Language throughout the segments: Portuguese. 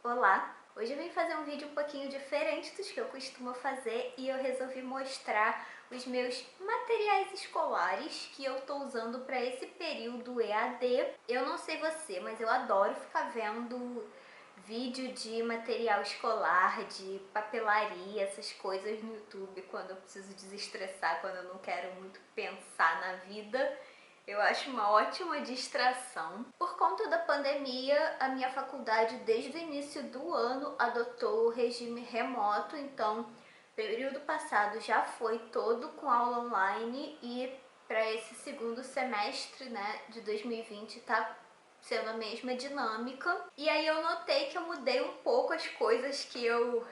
Olá! Hoje eu vim fazer um vídeo um pouquinho diferente dos que eu costumo fazer e eu resolvi mostrar os meus materiais escolares que eu tô usando para esse período EAD. Eu não sei você, mas eu adoro ficar vendo vídeo de material escolar, de papelaria, essas coisas no YouTube quando eu preciso desestressar, quando eu não quero muito pensar na vida. Eu acho uma ótima distração. Por conta da pandemia, a minha faculdade desde o início do ano adotou o regime remoto, então período passado já foi todo com aula online e para esse segundo semestre, né, de 2020 tá sendo a mesma dinâmica. E aí eu notei que eu mudei um pouco as coisas que eu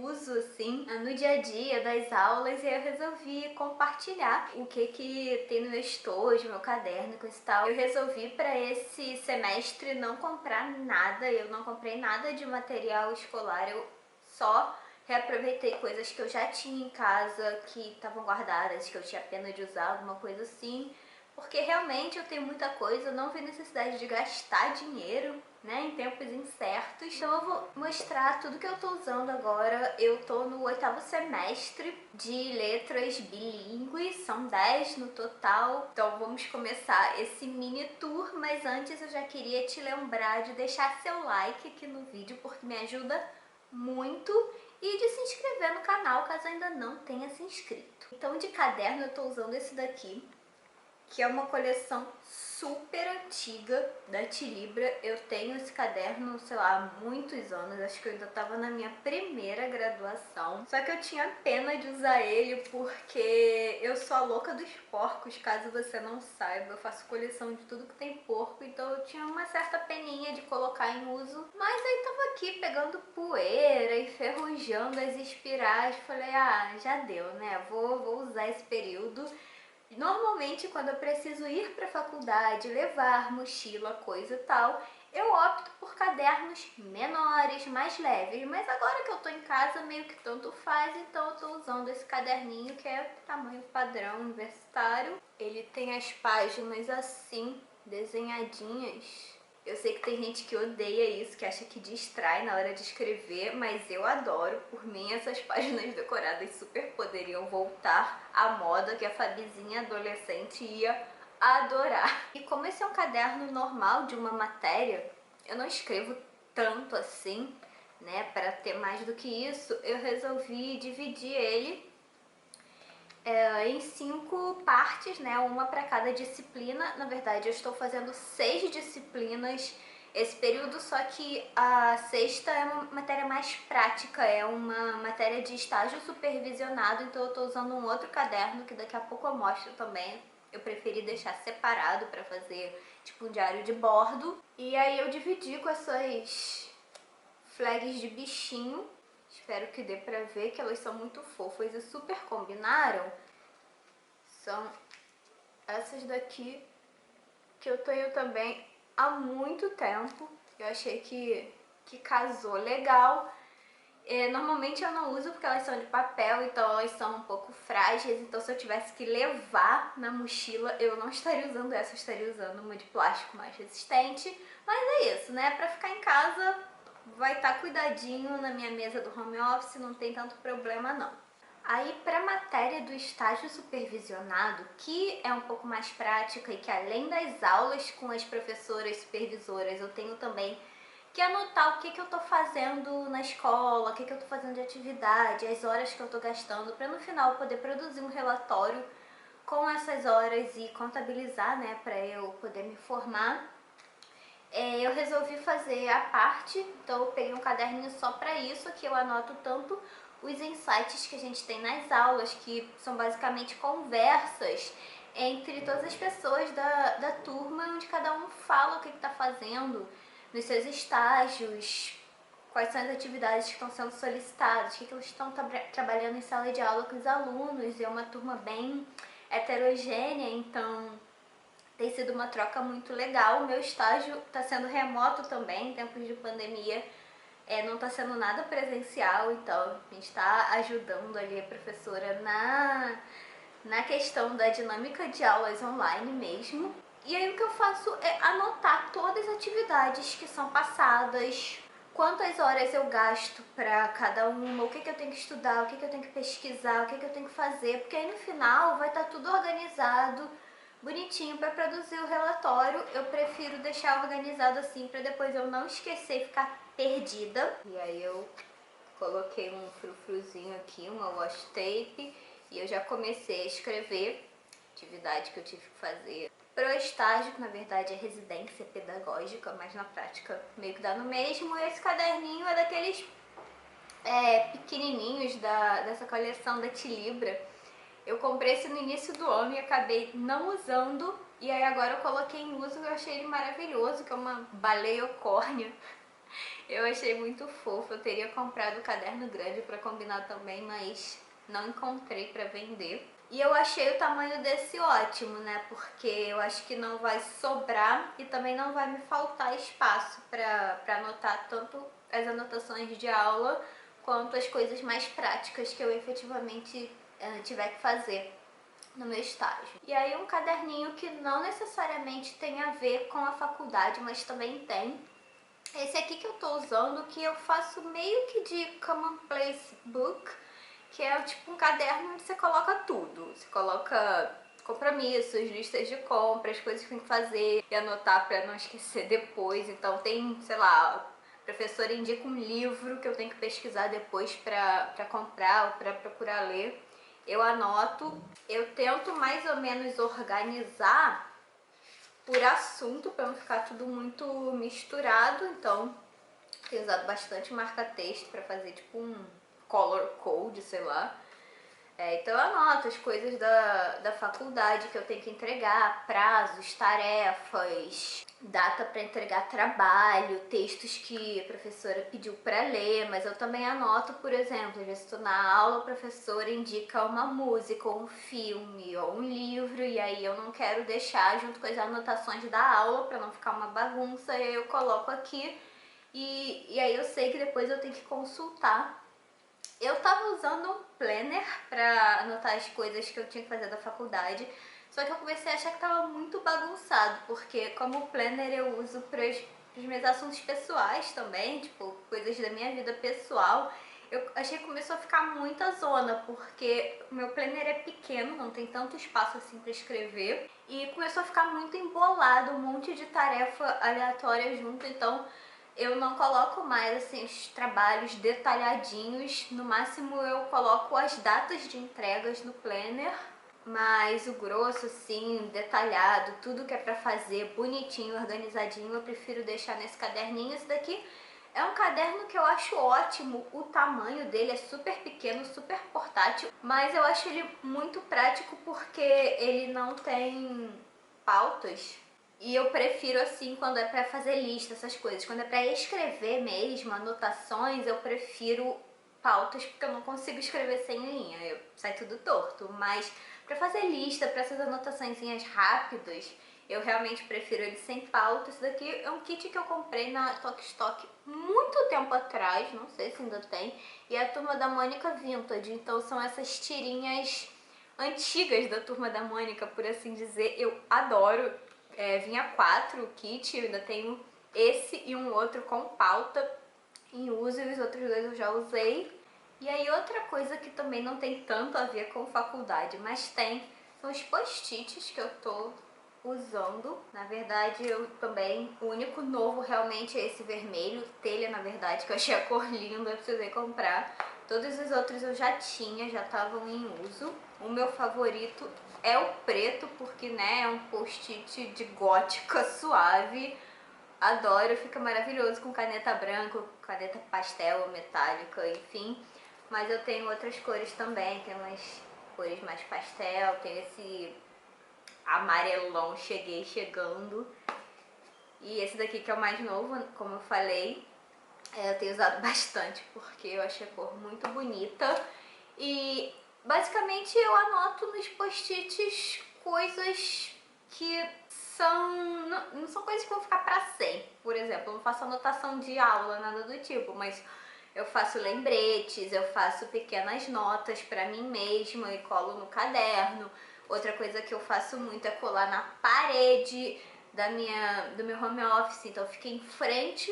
uso assim no dia a dia das aulas, e eu resolvi compartilhar o que tem no meu estojo, meu caderno, com esse tal. Eu resolvi para esse semestre não comprar nada, eu não comprei nada de material escolar, eu só reaproveitei coisas que eu já tinha em casa, que estavam guardadas, que eu tinha pena de usar, alguma coisa assim, porque realmente eu tenho muita coisa, eu não vi necessidade de gastar dinheiro, né, em tempos incertos. Então eu vou mostrar tudo que eu tô usando agora. Eu tô no 8º semestre de letras bilíngues, são 10 no total. Então vamos começar esse mini tour, mas antes eu já queria te lembrar de deixar seu like aqui no vídeo, porque me ajuda muito, e de se inscrever no canal caso ainda não tenha se inscrito. Então de caderno eu tô usando esse daqui, que é uma coleção super antiga da Tilibra. Eu tenho esse caderno, sei lá, há muitos anos, acho que eu ainda estava na minha primeira graduação. Só que eu tinha pena de usar ele porque eu sou a louca dos porcos, caso você não saiba. Eu faço coleção de tudo que tem porco, então eu tinha uma certa peninha de colocar em uso. Mas aí tava aqui pegando poeira, enferrujando as espirais, falei, ah, já deu, né? Vou usar esse período. Normalmente, quando eu preciso ir para a faculdade, levar mochila, coisa e tal, eu opto por cadernos menores, mais leves. Mas agora que eu tô em casa, meio que tanto faz, então eu tô usando esse caderninho que é tamanho padrão universitário. Ele tem as páginas assim, desenhadinhas. Eu sei que tem gente que odeia isso, que acha que distrai na hora de escrever, mas eu adoro. Por mim, essas páginas decoradas super poderiam voltar à moda, que a Fabizinha adolescente ia adorar. E como esse é um caderno normal de uma matéria, eu não escrevo tanto assim, né? Para ter mais do que isso, eu resolvi dividir ele em 5 partes, né? Uma para cada disciplina. Na verdade, eu estou fazendo 6 disciplinas esse período, só que a sexta é uma matéria mais prática, é uma matéria de estágio supervisionado, então eu estou usando um outro caderno que daqui a pouco eu mostro também. Eu preferi deixar separado para fazer tipo um diário de bordo. E aí eu dividi com essas flags de bichinho. Espero que dê pra ver que elas são muito fofas e super combinaram. São essas daqui que eu tenho também há muito tempo. Eu achei que casou legal. Normalmente eu não uso porque elas são de papel, então elas são um pouco frágeis. Então se eu tivesse que levar na mochila, eu não estaria usando essa, eu estaria usando uma de plástico mais resistente. Mas é isso, né? Pra ficar em casa vai estar cuidadinho na minha mesa do home office, não tem tanto problema não. Aí para a matéria do estágio supervisionado, que é um pouco mais prática e que além das aulas com as professoras supervisoras, eu tenho também que anotar o que eu tô fazendo na escola, o que eu tô fazendo de atividade, as horas que eu tô gastando, para no final poder produzir um relatório com essas horas e contabilizar, né, para eu poder me formar. Eu resolvi fazer a parte, então eu peguei um caderninho só para isso, que eu anoto tanto os insights que a gente tem nas aulas, que são basicamente conversas entre todas as pessoas da turma, onde cada um fala o que está fazendo nos seus estágios, quais são as atividades que estão sendo solicitadas, o que eles estão trabalhando em sala de aula com os alunos. É uma turma bem heterogênea, então tem sido uma troca muito legal. O meu estágio está sendo remoto também, em tempos de pandemia. Não está sendo nada presencial, então a gente está ajudando ali a professora na questão da dinâmica de aulas online mesmo. E aí o que eu faço é anotar todas as atividades que são passadas, quantas horas eu gasto para cada uma, o que eu tenho que estudar, o que eu tenho que pesquisar, o que eu tenho que fazer, porque aí no final vai estar tudo organizado, bonitinho para produzir o relatório. Eu prefiro deixar organizado assim para depois eu não esquecer e ficar perdida. E aí eu coloquei um frufruzinho aqui, uma washi tape, e eu já comecei a escrever atividade que eu tive que fazer pro estágio, que na verdade é residência pedagógica, mas na prática meio que dá no mesmo. E esse caderninho é daqueles pequenininhos dessa coleção da Tilibra. Eu comprei esse no início do ano e acabei não usando, e aí agora eu coloquei em uso e eu achei ele maravilhoso, que é uma baleia córnea. Eu achei muito fofo. Eu teria comprado o caderno grande para combinar também, mas não encontrei para vender. E eu achei o tamanho desse ótimo, né? Porque eu acho que não vai sobrar e também não vai me faltar espaço para anotar tanto as anotações de aula quanto as coisas mais práticas que eu efetivamente tiver que fazer no meu estágio. E aí um caderninho que não necessariamente tem a ver com a faculdade, mas também tem. Esse aqui que eu tô usando, que eu faço meio que de commonplace book, que é tipo um caderno onde você coloca tudo. Você coloca compromissos, listas de compras, coisas que tem que fazer e anotar pra não esquecer depois. Então tem, sei lá, o professor indica um livro que eu tenho que pesquisar depois pra comprar ou pra procurar ler. Eu anoto, eu tento mais ou menos organizar por assunto, para não ficar tudo muito misturado. Então tenho usado bastante marca-texto para fazer tipo um color code, sei lá. Então eu anoto as coisas da faculdade que eu tenho que entregar, prazos, tarefas, data para entregar trabalho, textos que a professora pediu para ler, mas eu também anoto, por exemplo, às vezes estou na aula, a professora indica uma música, ou um filme, ou um livro, e aí eu não quero deixar junto com as anotações da aula para não ficar uma bagunça, e aí eu coloco aqui, e aí eu sei que depois eu tenho que consultar. Eu tava usando um planner pra anotar as coisas que eu tinha que fazer da faculdade, só que eu comecei a achar que tava muito bagunçado, porque como o planner eu uso pros meus assuntos pessoais também, tipo, coisas da minha vida pessoal, eu achei que começou a ficar muita zona, porque o meu planner é pequeno, não tem tanto espaço assim pra escrever, e começou a ficar muito embolado, um monte de tarefa aleatória junto, então eu não coloco mais assim os trabalhos detalhadinhos, no máximo eu coloco as datas de entregas no planner, mas o grosso assim, detalhado, tudo que é pra fazer bonitinho, organizadinho, eu prefiro deixar nesse caderninho. Esse daqui é um caderno que eu acho ótimo, o tamanho dele é super pequeno, super portátil, mas eu acho ele muito prático porque ele não tem pautas. E eu prefiro assim quando é pra fazer lista, essas coisas. Quando é pra escrever mesmo, anotações, eu prefiro pautas porque eu não consigo escrever sem linha, sai tudo torto. Mas pra fazer lista, pra essas anotaçõezinhas rápidas, eu realmente prefiro ele sem pauta. Esse daqui é um kit que eu comprei na Tok Stock muito tempo atrás, não sei se ainda tem. E é a Turma da Mônica Vintage, então são essas tirinhas antigas da Turma da Mônica, por assim dizer. Eu adoro. Vinha 4 o kit, eu ainda tenho esse e um outro com pauta em uso, e os outros 2 eu já usei. E aí outra coisa que também não tem tanto a ver com faculdade, mas tem, são os post-its que eu tô usando. Na verdade eu também, o único novo realmente é esse vermelho, telha na verdade, que eu achei a cor linda, eu precisei comprar. Todos os outros eu já tinha, já estavam em uso. O meu favorito é o preto, porque né, é um post-it de gótica suave. Adoro, fica maravilhoso com caneta branca, caneta pastel, metálica, enfim. Mas eu tenho outras cores também, tem umas cores mais pastel, tem esse amarelão chegando. E esse daqui que é o mais novo, como eu falei, eu tenho usado bastante porque eu achei a cor muito bonita. E basicamente eu anoto nos post-its coisas que não são coisas que vão ficar pra sempre. Por exemplo, eu não faço anotação de aula, nada do tipo, mas eu faço lembretes, eu faço pequenas notas pra mim mesma e colo no caderno. Outra coisa que eu faço muito é colar na parede do meu home office, então eu fico em frente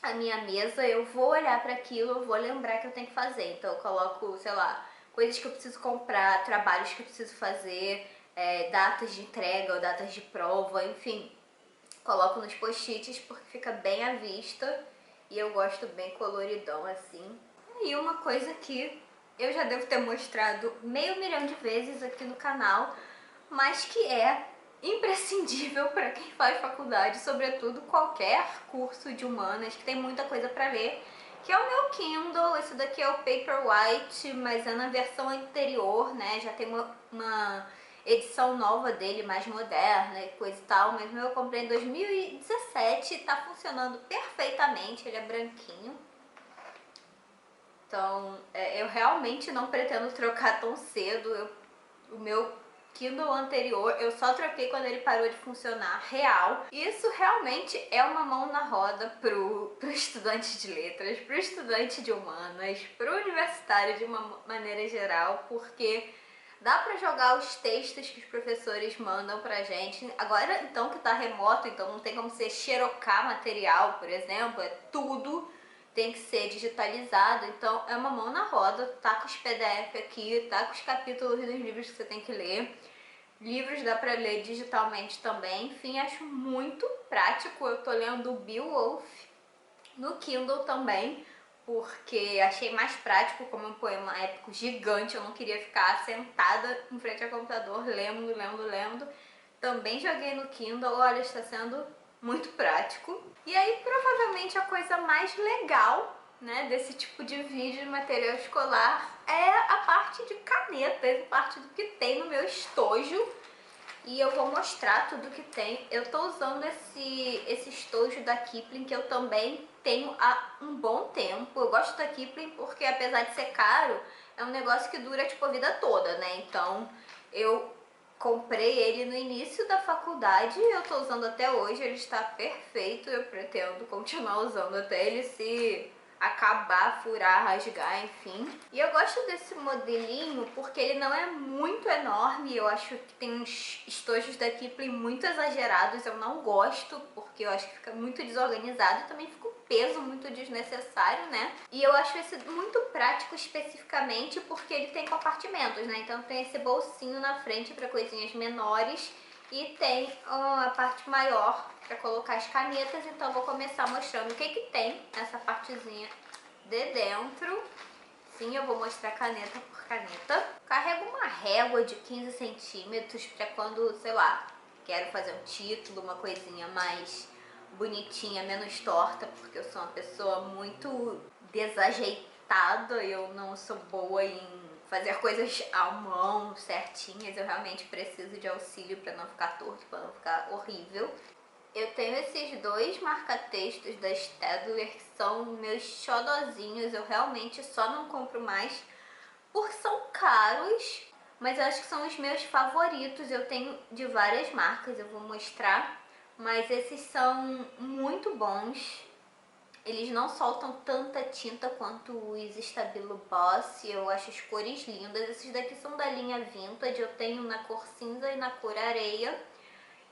a minha mesa, eu vou olhar para aquilo, eu vou lembrar que eu tenho que fazer. Então eu coloco, sei lá, coisas que eu preciso comprar, trabalhos que eu preciso fazer, datas de entrega ou datas de prova, enfim. Coloco nos post-its porque fica bem à vista e eu gosto bem coloridão assim. E uma coisa que eu já devo ter mostrado 500 mil de vezes aqui no canal, mas que é imprescindível para quem faz faculdade, sobretudo qualquer curso de humanas, que tem muita coisa para ler, que é o meu Kindle. Esse daqui é o Paperwhite, mas é na versão anterior, né? Já tem uma edição nova dele, mais moderna e coisa e tal, mas o meu eu comprei em 2017, tá funcionando perfeitamente, ele é branquinho. Então, eu realmente não pretendo trocar tão cedo. O meu Kindle anterior, eu só troquei quando ele parou de funcionar real. Isso realmente é uma mão na roda pro estudante de letras, pro estudante de humanas, pro universitário de uma maneira geral, porque dá pra jogar os textos que os professores mandam pra gente. Agora, então, que tá remoto, então não tem como você xerocar material, por exemplo, é tudo tem que ser digitalizado, então é uma mão na roda, tá com os PDF aqui, tá com os capítulos dos livros que você tem que ler. Livros dá pra ler digitalmente também, enfim, acho muito prático. Eu tô lendo o Beowulf no Kindle também, porque achei mais prático, como é um poema épico gigante, eu não queria ficar sentada em frente ao computador lendo. Também joguei no Kindle, olha, está sendo muito prático. E aí, provavelmente, a coisa mais legal, né, desse tipo de vídeo de material escolar é a parte de canetas, a parte do que tem no meu estojo. E eu vou mostrar tudo que tem. Eu tô usando esse estojo da Kipling, que eu também tenho há um bom tempo. Eu gosto da Kipling porque, apesar de ser caro, é um negócio que dura tipo a vida toda, né? Então eu comprei ele no início da faculdade e eu tô usando até hoje. Ele está perfeito. Eu pretendo continuar usando até ele se acabar, furar, rasgar, enfim. E eu gosto desse modelinho porque ele não é muito enorme. Eu acho que tem uns estojos da Kipling muito exagerados. Eu não gosto porque eu acho que fica muito desorganizado e também fica um peso muito desnecessário, né? E eu acho esse muito prático especificamente porque ele tem compartimentos, né? Então tem esse bolsinho na frente para coisinhas menores e tem a parte maior para colocar as canetas. Então eu vou começar mostrando o que que tem nessa partezinha de dentro. Sim, eu vou mostrar caneta por caneta. Carrego uma régua de 15 centímetros para quando, sei lá, quero fazer um título, uma coisinha mais bonitinha, menos torta, porque eu sou uma pessoa muito desajeitada e eu não sou boa em fazer coisas à mão certinhas. Eu realmente preciso de auxílio para não ficar torto, para não ficar horrível. Eu tenho esses dois marca-textos da Staedtler que são meus xodozinhos. Eu realmente só não compro mais porque são caros, mas eu acho que são os meus favoritos. Eu tenho de várias marcas, eu vou mostrar, mas esses são muito bons. Eles não soltam tanta tinta quanto os Stabilo Boss. Eu acho as cores lindas. Esses daqui são da linha Vintage. Eu tenho na cor cinza e na cor areia.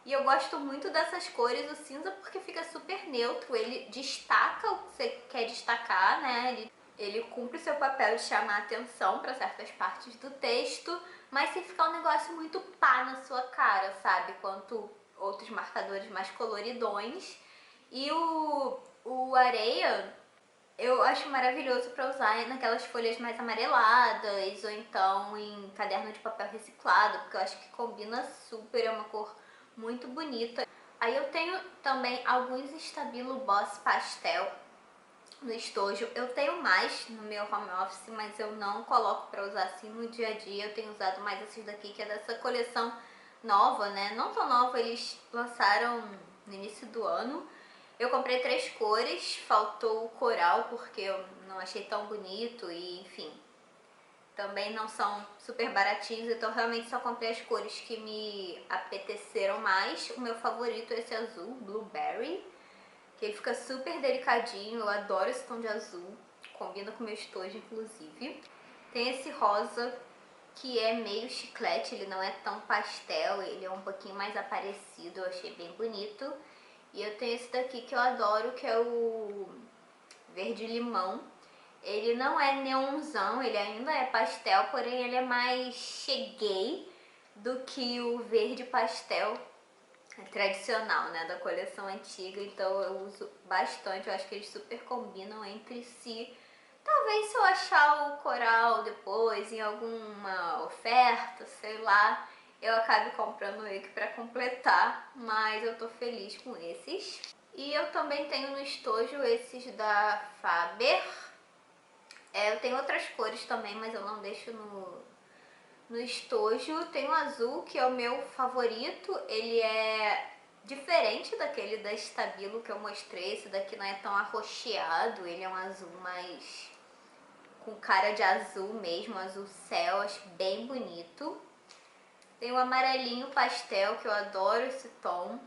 E eu gosto muito dessas cores, o cinza, porque fica super neutro. Ele destaca o que você quer destacar, né? Ele cumpre o seu papel de chamar atenção para certas partes do texto, mas sem ficar um negócio muito pá na sua cara, sabe? Quanto outros marcadores mais coloridões. E o areia eu acho maravilhoso para usar naquelas folhas mais amareladas ou então em caderno de papel reciclado, porque eu acho que combina super, é uma cor muito bonita. Aí eu tenho também alguns Stabilo Boss Pastel no estojo. Eu tenho mais no meu home office, mas eu não coloco para usar assim no dia a dia. Eu tenho usado mais esses daqui, que é dessa coleção nova, né? Não tão nova, eles lançaram no início do ano. Eu comprei 3 cores, faltou o coral porque eu não achei tão bonito e enfim, também não são super baratinhos, então realmente só comprei as cores que me apeteceram mais. O meu favorito é esse azul, Blueberry, que ele fica super delicadinho, eu adoro esse tom de azul, combina com o meu estojo inclusive. Tem esse rosa, que é meio chiclete, ele não é tão pastel, ele é um pouquinho mais aparecido, eu achei bem bonito. E eu tenho esse daqui que eu adoro, que é o verde limão. Ele não é neonzão, ele ainda é pastel, porém ele é mais cheguei do que o verde pastel tradicional, né, da coleção antiga. Então eu uso bastante, eu acho que eles super combinam entre si. Talvez se eu achar o coral depois em alguma oferta, sei lá, eu acabe comprando ele pra completar, mas eu tô feliz com esses. E eu também tenho no estojo esses da Faber. Eu tenho outras cores também, mas eu não deixo no estojo. Tem o azul, que é o meu favorito. Ele é diferente daquele da Stabilo que eu mostrei. Esse daqui não é tão arroxeado, ele é um azul mais com cara de azul mesmo, azul céu, acho bem bonito. Tem o amarelinho pastel, que eu adoro esse tom.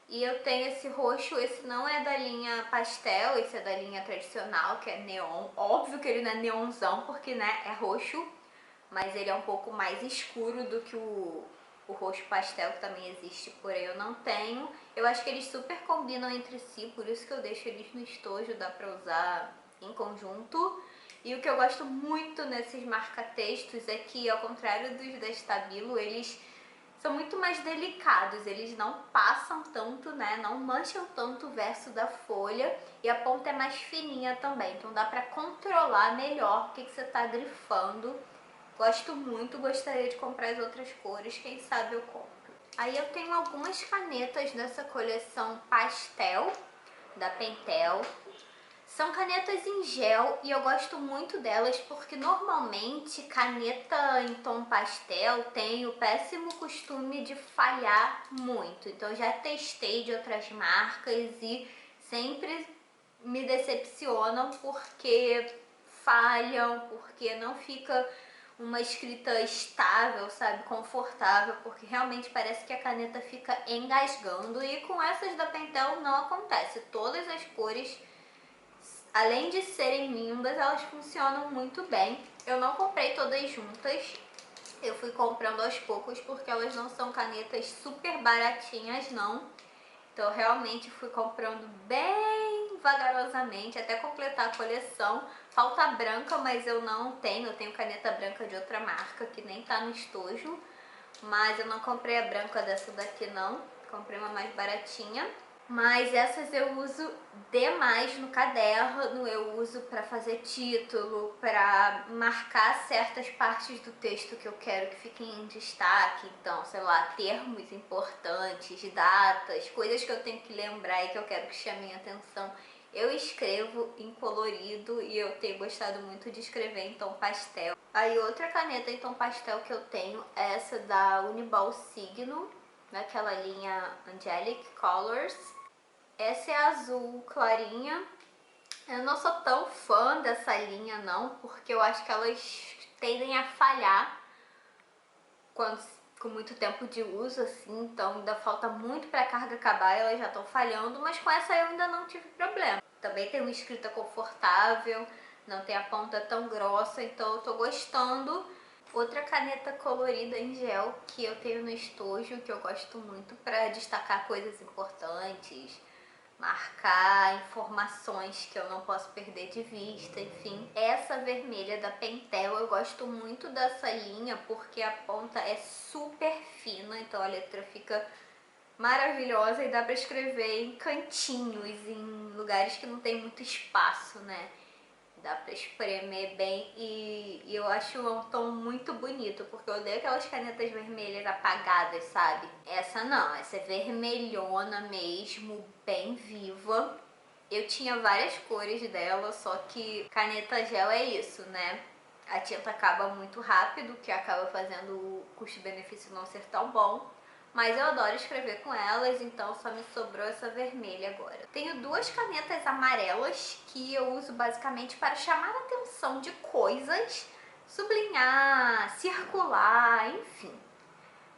E eu tenho esse roxo, esse não é da linha pastel, esse é da linha tradicional, que é neon. Óbvio que ele não é neonzão, porque né, é roxo, mas ele é um pouco mais escuro do que o roxo pastel, que também existe, porém eu não tenho. Eu acho que eles super combinam entre si, por isso que eu deixo eles no estojo, dá pra usar em conjunto. E o que eu gosto muito nesses marca-textos é que, ao contrário dos da Stabilo, eles são muito mais delicados, eles não passam tanto, né, não mancham tanto o verso da folha, e a ponta é mais fininha também, então dá pra controlar melhor o que você tá grifando. Gosto muito, gostaria de comprar as outras cores, quem sabe eu compro. Aí eu tenho algumas canetas dessa coleção pastel da Pentel. São canetas em gel e eu gosto muito delas porque normalmente caneta em tom pastel tem o péssimo costume de falhar muito. Então eu já testei de outras marcas e sempre me decepcionam porque falham, porque não fica uma escrita estável, sabe, confortável, porque realmente parece que a caneta fica engasgando, e com essas da Pentel não acontece. Todas as cores, além de serem lindas, elas funcionam muito bem. Eu não comprei todas juntas, eu fui comprando aos poucos porque elas não são canetas super baratinhas não. Então realmente fui comprando bem vagarosamente até completar a coleção. Falta a branca, mas eu não tenho, eu tenho caneta branca de outra marca que nem tá no estojo. Mas eu não comprei a branca dessa daqui não, comprei uma mais baratinha. Mas essas eu uso demais no caderno, eu uso para fazer título, para marcar certas partes do texto que eu quero que fiquem em destaque. Então, sei lá, termos importantes, datas, coisas que eu tenho que lembrar e que eu quero que chamem a atenção. Eu escrevo em colorido e eu tenho gostado muito de escrever em tom pastel. Aí outra caneta em tom pastel que eu tenho é essa da Uniball Signo, naquela linha Angelic Colors. Essa é azul clarinha. Eu não sou tão fã dessa linha não, porque eu acho que elas tendem a falhar quando, com muito tempo de uso, assim, então ainda falta muito para a carga acabar e elas já estão falhando, mas com essa eu ainda não tive problema. Também tem uma escrita confortável, não tem a ponta tão grossa, então eu tô gostando. Outra caneta colorida em gel que eu tenho no estojo, que eu gosto muito para destacar coisas importantes, marcar informações que eu não posso perder de vista, enfim. Essa vermelha da Pentel, eu gosto muito dessa linha porque a ponta é super fina, então a letra fica maravilhosa e dá pra escrever em cantinhos, em lugares que não tem muito espaço, né? Dá pra espremer bem e eu acho um tom muito bonito, porque eu odeio aquelas canetas vermelhas apagadas, sabe? Essa não, essa é vermelhona mesmo, bem viva. Eu tinha várias cores dela, só que caneta gel é isso, né? A tinta acaba muito rápido, que acaba fazendo o custo-benefício não ser tão bom. Mas eu adoro escrever com elas, então só me sobrou essa vermelha agora. Tenho duas canetas amarelas que eu uso basicamente para chamar a atenção de coisas, sublinhar, circular, enfim.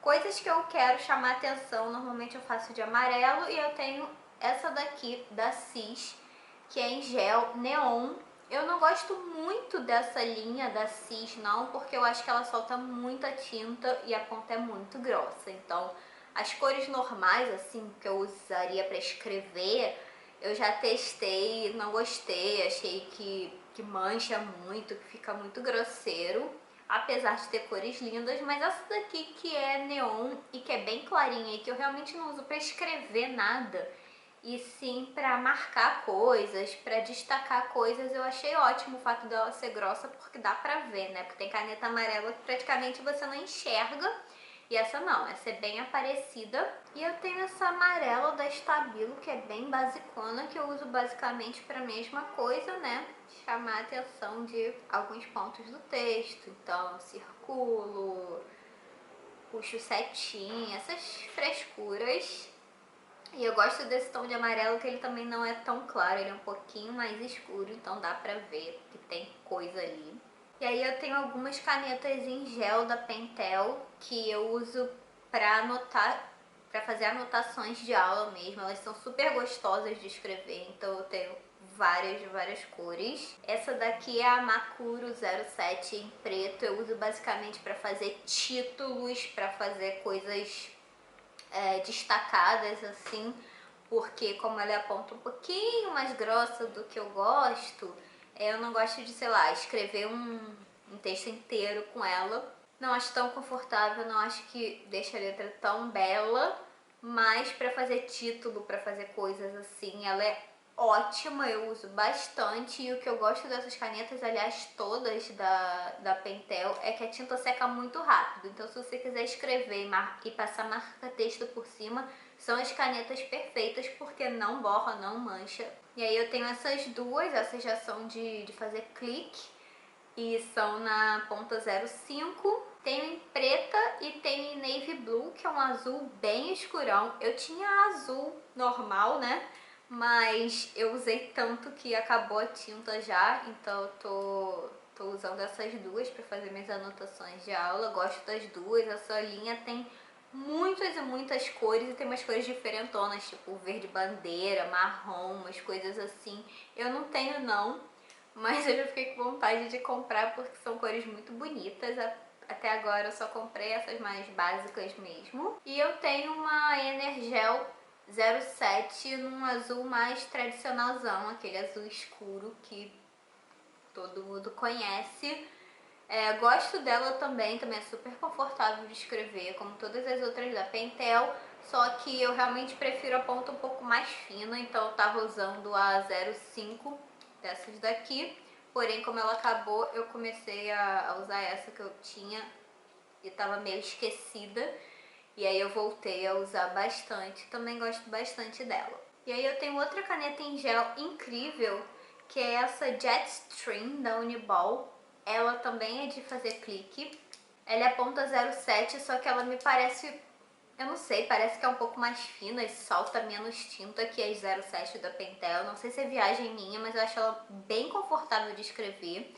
Coisas que eu quero chamar a atenção, normalmente eu faço de amarelo, e eu tenho essa daqui da Cis, que é em gel neon. Eu não gosto muito dessa linha da Cis não, porque eu acho que ela solta muita tinta e a ponta é muito grossa. Então, as cores normais, assim, que eu usaria para escrever, Eu já testei, não gostei, achei que mancha muito, que fica muito grosseiro. Apesar de ter cores lindas, mas essa daqui que é neon e que é bem clarinha e que eu realmente não uso pra escrever nada, e sim pra marcar coisas, pra destacar coisas, eu achei ótimo o fato dela ser grossa, porque dá pra ver, né? Porque tem caneta amarela que praticamente você não enxerga, e essa não, essa é bem aparecida. E eu tenho essa amarela da Stabilo, que é bem basicona, que eu uso basicamente pra mesma coisa, né? Chamar a atenção de alguns pontos do texto. Então, eu circulo, puxo setinha, essas frescuras. E eu gosto desse tom de amarelo, que ele também não é tão claro, ele é um pouquinho mais escuro, então dá pra ver que tem coisa ali. E aí eu tenho algumas canetas em gel da Pentel, que eu uso pra anotar, pra fazer anotações de aula mesmo. Elas são super gostosas de escrever, então eu tenho várias, de várias cores. Essa daqui é a Makuro 07 em preto, eu uso basicamente pra fazer títulos, pra fazer coisas destacadas assim, porque como ela é a ponta um pouquinho mais grossa do que eu gosto, eu não gosto de, sei lá, escrever um texto inteiro com ela. Não acho tão confortável, não acho que deixa a letra tão bela, mas para fazer título, para fazer coisas assim, ela é ótima, eu uso bastante. E o que eu gosto dessas canetas, aliás, todas da Pentel, é que a tinta seca muito rápido. Então, se você quiser escrever e passar marca-texto por cima, são as canetas perfeitas, porque não borra, não mancha. E aí eu tenho essas duas, essas já são de fazer clique, e são na ponta 05. Tenho em preta e tenho em navy blue, que é um azul bem escurão. Eu tinha azul normal, né? Mas eu usei tanto que acabou a tinta já, então eu tô usando essas duas para fazer minhas anotações de aula. Gosto das duas. Essa linha tem muitas e muitas cores, e tem umas cores diferentonas, tipo verde bandeira, marrom, umas coisas assim. Eu não tenho não, mas eu já fiquei com vontade de comprar porque são cores muito bonitas. Até agora eu só comprei essas mais básicas mesmo. E eu tenho uma Energel 07 num azul mais tradicionalzão, aquele azul escuro que todo mundo conhece. Gosto dela também é super confortável de escrever, como todas as outras da Pentel, só que eu realmente prefiro a ponta um pouco mais fina, então eu tava usando a 05 dessas daqui, porém como ela acabou, eu comecei a usar essa que eu tinha e tava meio esquecida, e aí eu voltei a usar bastante, também gosto bastante dela. E aí eu tenho outra caneta em gel incrível, que é essa Jetstream da Uniball. Ela também é de fazer clique. Ela é ponta 07, só que ela me parece, eu não sei, parece que é um pouco mais fina e solta menos tinta que as 07 da Pentel. Não sei se é viagem minha, mas eu acho ela bem confortável de escrever,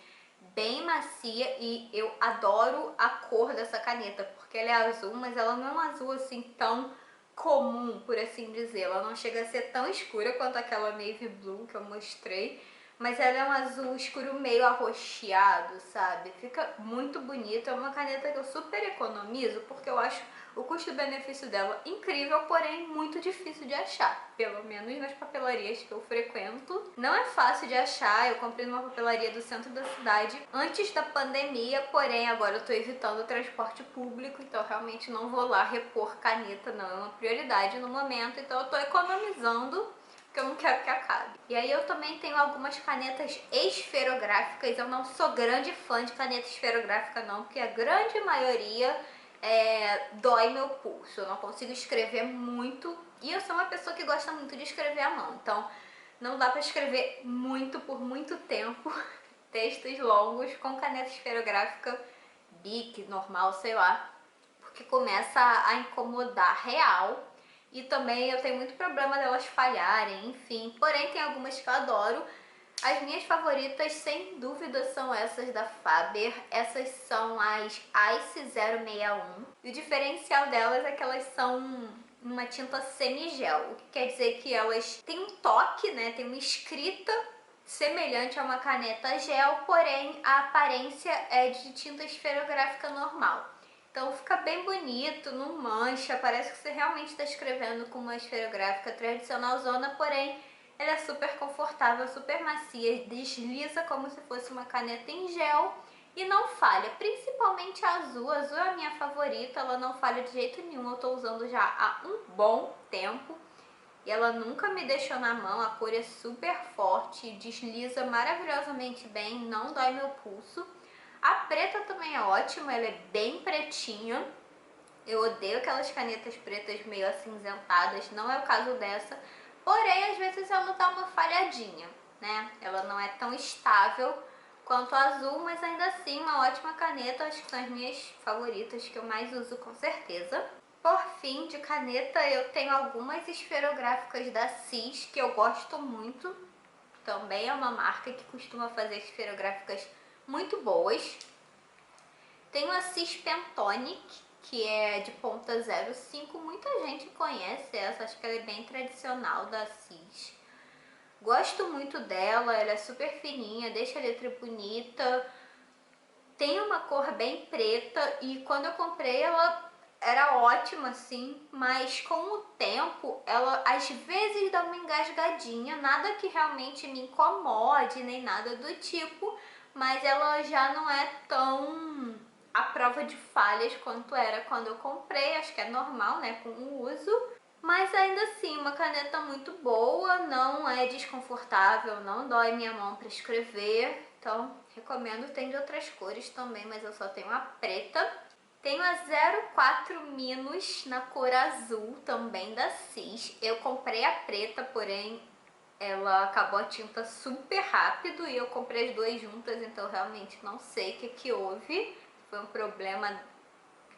bem macia, e eu adoro a cor dessa caneta, porque ela é azul, mas ela não é um azul assim tão comum, por assim dizer. Ela não chega a ser tão escura quanto aquela navy blue que eu mostrei, mas ela é um azul escuro meio arroxeado, sabe? Fica muito bonito. É uma caneta que eu super economizo, porque eu acho o custo-benefício dela incrível, porém muito difícil de achar, pelo menos nas papelarias que eu frequento. Não é fácil de achar. Eu comprei numa papelaria do centro da cidade antes da pandemia, porém agora eu tô evitando o transporte público, então realmente não vou lá repor caneta, não é uma prioridade no momento, então eu tô economizando, porque eu não quero que acabe. E aí eu também tenho algumas canetas esferográficas. Eu não sou grande fã de caneta esferográfica não, porque a grande maioria dói meu pulso. Eu não consigo escrever muito, e eu sou uma pessoa que gosta muito de escrever à mão, então não dá pra escrever muito por muito tempo textos longos com caneta esferográfica, Bic, normal, sei lá, porque começa a incomodar real. E também eu tenho muito problema delas falharem, enfim. Porém, tem algumas que eu adoro. As minhas favoritas, sem dúvida, são essas da Faber. Essas são as Ice 061. E o diferencial delas é que elas são uma tinta semigel, o que quer dizer que elas têm um toque, né? Tem uma escrita semelhante a uma caneta gel, porém a aparência é de tinta esferográfica normal. Então fica bem bonito, não mancha, parece que você realmente está escrevendo com uma esferográfica tradicional zona, porém Ela é super confortável, super macia, desliza como se fosse uma caneta em gel e não falha, principalmente a azul. A azul é a minha favorita, ela não falha de jeito nenhum, eu tô usando já há um bom tempo. E ela nunca me deixou na mão, a cor é super forte, desliza maravilhosamente bem, não dói meu pulso. A preta também é ótima, ela é bem pretinha. Eu odeio aquelas canetas pretas meio acinzentadas, não é o caso dessa. Porém, às vezes ela dá uma falhadinha, né? Ela não é tão estável quanto a azul, mas ainda assim uma ótima caneta. Acho que são as minhas favoritas, que eu mais uso com certeza. Por fim, de caneta, eu tenho algumas esferográficas da Cis que eu gosto muito. Também é uma marca que costuma fazer esferográficas muito boas. Tenho a Cis Pentonic, que é de ponta 05. Muita gente conhece essa, acho que ela é bem tradicional da Cis. Gosto muito dela, ela é super fininha, deixa a letra bonita. Tem uma cor bem preta e quando eu comprei ela era ótima assim, mas com o tempo ela às vezes dá uma engasgadinha, nada que realmente me incomode nem nada do tipo, mas ela já não é tão à prova de falhas quanto era quando eu comprei. Acho que é normal, né, com o uso. Mas ainda assim, uma caneta muito boa, não é desconfortável, não dói minha mão para escrever. Então, recomendo. Tem de outras cores também, mas eu só tenho a preta. Tenho a 04 Minus na cor azul, também da Cis. Eu comprei a preta, porém ela acabou a tinta super rápido e eu comprei as duas juntas, então realmente não sei o que houve. Foi um problema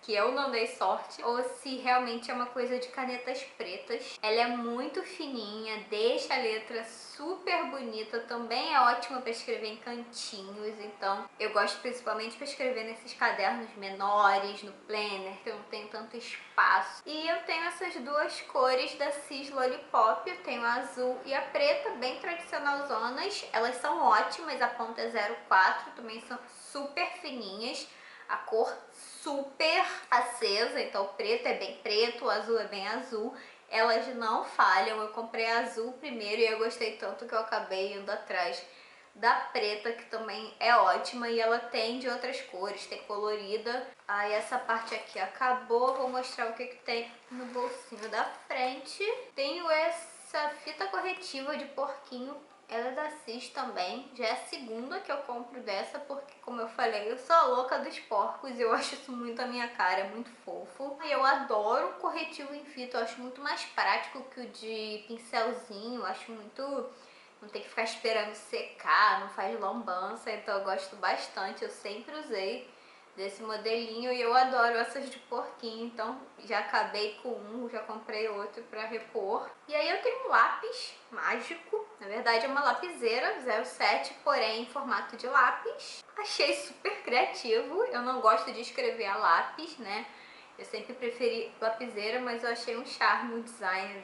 que eu não dei sorte, ou se realmente é uma coisa de canetas pretas. Ela é muito fininha, deixa a letra super bonita, também é ótima para escrever em cantinhos, então eu gosto principalmente para escrever nesses cadernos menores, no planner, que eu não tenho tanto espaço. E eu tenho essas duas cores da Cis Lollipop, eu tenho a azul e a preta, bem tradicionalzonas. Elas são ótimas, a ponta é 04, também são super fininhas. A cor super acesa, então o preto é bem preto, o azul é bem azul. Elas não falham, eu comprei a azul primeiro e eu gostei tanto que eu acabei indo atrás da preta, que também é ótima, e ela tem de outras cores, tem colorida. Aí essa parte aqui acabou, vou mostrar o que tem no bolsinho da frente. Tenho essa fita corretiva de porquinho. Ela é da Cis também, já é a segunda que eu compro dessa, porque como eu falei, eu sou a louca dos porcos e eu acho isso muito a minha cara, é muito fofo. E eu adoro o corretivo em fita, eu acho muito mais prático que o de pincelzinho, eu acho muito... não tem que ficar esperando secar, não faz lambança, então eu gosto bastante, eu sempre usei desse modelinho e eu adoro essas de porquinho, então já acabei com um, já comprei outro para repor. E aí eu tenho um lápis mágico, na verdade é uma lapiseira 07, porém em formato de lápis. Achei super criativo, eu não gosto de escrever a lápis, né? Eu sempre preferi lapiseira, mas eu achei um charme o design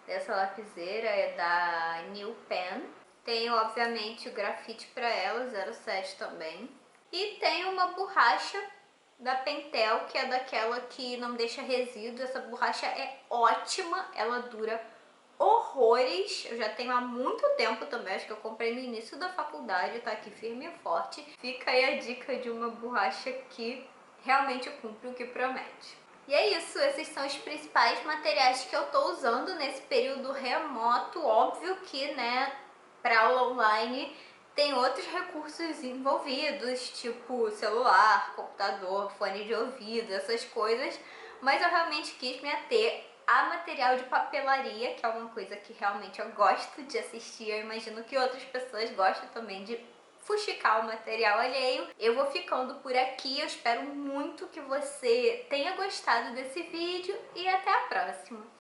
dessa lapiseira, é da New Pen. Tem obviamente o grafite para ela, 07 também. E tem uma borracha da Pentel, que é daquela que não deixa resíduo. Essa borracha é ótima, ela dura horrores. Eu já tenho há muito tempo também, acho que eu comprei no início da faculdade, tá aqui firme e forte. Fica aí a dica de uma borracha que realmente cumpre o que promete. E é isso, esses são os principais materiais que eu tô usando nesse período remoto. Óbvio que, né, para aula online tem outros recursos envolvidos, tipo celular, computador, fone de ouvido, essas coisas, mas eu realmente quis me ater a material de papelaria, que é uma coisa que realmente eu gosto de assistir. Eu imagino que outras pessoas gostam também de fuxicar o material alheio. Eu vou ficando por aqui, eu espero muito que você tenha gostado desse vídeo e até a próxima!